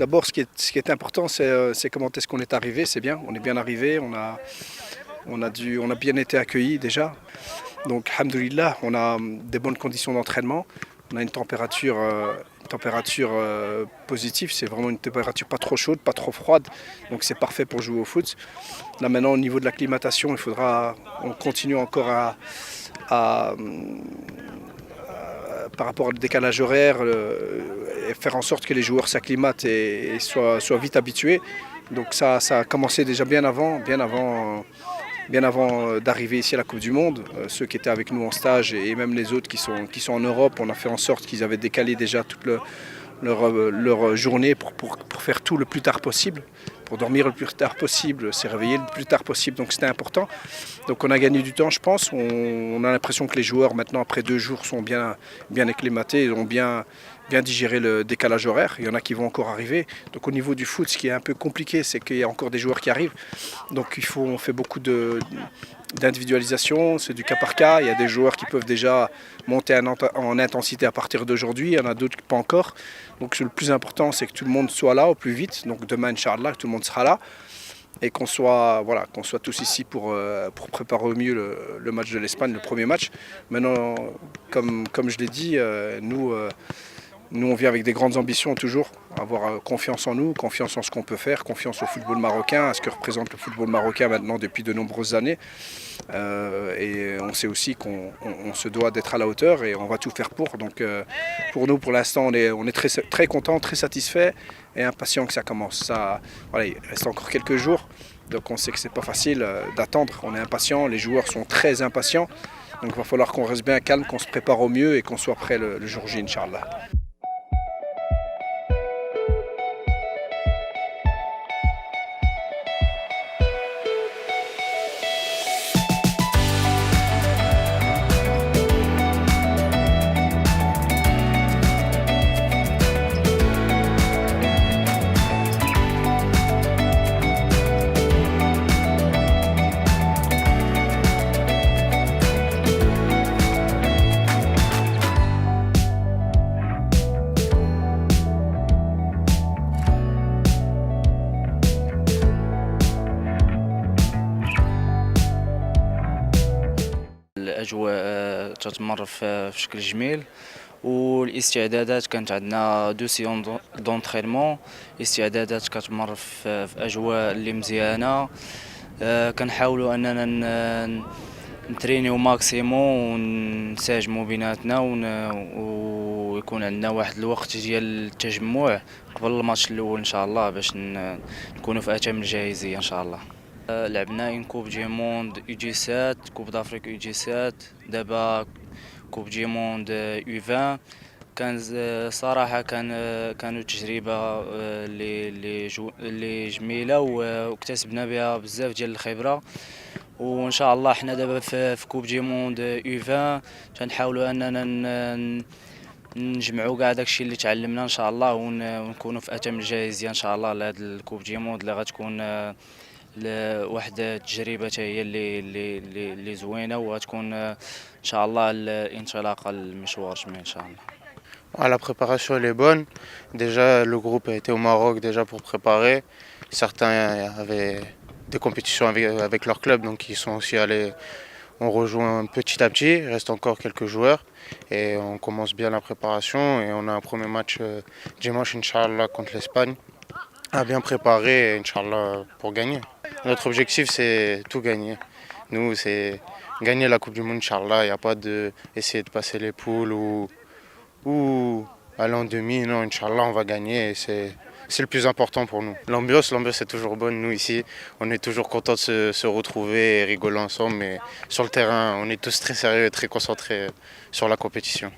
D'abord, ce qui est important, c'est comment est-ce qu'on est arrivé. C'est bien, on est bien arrivé, on a bien été accueillis déjà. Donc, alhamdoulilah, on a des bonnes conditions d'entraînement. On a une température positive. C'est vraiment une température pas trop chaude, pas trop froide. Donc, c'est parfait pour jouer au foot. Là, maintenant, au niveau de l'acclimatation, on continue encore à, par rapport au décalage horaire, et faire en sorte que les joueurs s'acclimatent et soient vite habitués. Donc ça a commencé déjà bien avant d'arriver ici à la Coupe du Monde. Ceux qui étaient avec nous en stage et même les autres qui sont en Europe, on a fait en sorte qu'ils avaient décalé déjà toute leur journée pour faire tout le plus tard possible, pour dormir le plus tard possible, se réveiller le plus tard possible. Donc c'était important. Donc on a gagné du temps, je pense. On a l'impression que les joueurs maintenant, après 2 jours, sont bien acclimatés, ont bien digéré le décalage horaire. Il y en a qui vont encore arriver. Donc au niveau du foot, ce qui est un peu compliqué, c'est qu'il y a encore des joueurs qui arrivent. Donc on fait beaucoup d'individualisation, c'est du cas par cas. Il y a des joueurs qui peuvent déjà monter en intensité à partir d'aujourd'hui, il y en a d'autres pas encore. Donc le plus important, c'est que tout le monde soit là au plus vite. Donc demain, Inch'Allah, tout le monde sera là. Et qu'on soit tous ici pour préparer au mieux le match de l'Espagne, le premier match. Maintenant, comme je l'ai dit, nous, on vient avec des grandes ambitions toujours, avoir confiance en nous, confiance en ce qu'on peut faire, confiance au football marocain, à ce que représente le football marocain maintenant depuis de nombreuses années. Et on sait aussi qu'on se doit d'être à la hauteur et on va tout faire pour. Donc pour nous, pour l'instant, on est très, très contents, très satisfaits et impatients que ça commence. Voilà, il reste encore quelques jours, donc on sait que c'est pas facile d'attendre. On est impatients, les joueurs sont très impatients. Donc il va falloir qu'on reste bien calme, qu'on se prépare au mieux et qu'on soit prêt le jour J, Inch'Allah. الأجواء تتمر في شكل جميل، والاستعدادات كانت عندنا 2 سيون دونترينمون. الاستعدادات كتمر في أجواء اللي مزيانة. كنحاولوا أننا نترينيو ماكسيموم ونساجموا بيناتنا ويكون عندنا واحد الوقت ديال التجمع قبل الماتش الأول إن شاء الله باش نكونوا في أتم الجاهزية إن شاء الله. لعبنا اون كوب دي موند يو جي 7 كوب دافريك يو جي 7 دابا كوب دي موند يو 20. كان صراحة كانوا تجربة اللي جميلة واكتسبنا بها بزاف ديال الخبرة. وان شاء الله حنا دابا في كوب دي موند يو 20 تنحاولوا اننا نجمعوا كاع داكشي اللي تعلمنا ان شاء الله ونكونوا في اتم الجاهزية ان شاء الله لهاد الكوب دي موند اللي غتكون واحد التجربة هي اللي زوينة وغتكون ان شاء الله الانطلاقة للمشوار جميل ان شاء الله. La préparation elle est bonne. Déjà le groupe a été au Maroc déjà pour préparer. Certains avaient des compétitions avec leur club, donc ils sont aussi allés. On rejoint petit à petit, il reste encore quelques joueurs et on commence bien la préparation et on a un premier match dimanche Inch'Allah contre l'Espagne à bien préparer Inch'Allah pour gagner. Notre objectif c'est tout gagner. Nous c'est gagner la Coupe du Monde Inch'Allah, il n'y a pas d'essayer de passer les poules ou aller en demi, non Inch'Allah on va gagner et c'est le plus important pour nous. L'ambiance est toujours bonne, nous ici, on est toujours contents de se retrouver et rigoler ensemble, mais sur le terrain, on est tous très sérieux et très concentrés sur la compétition.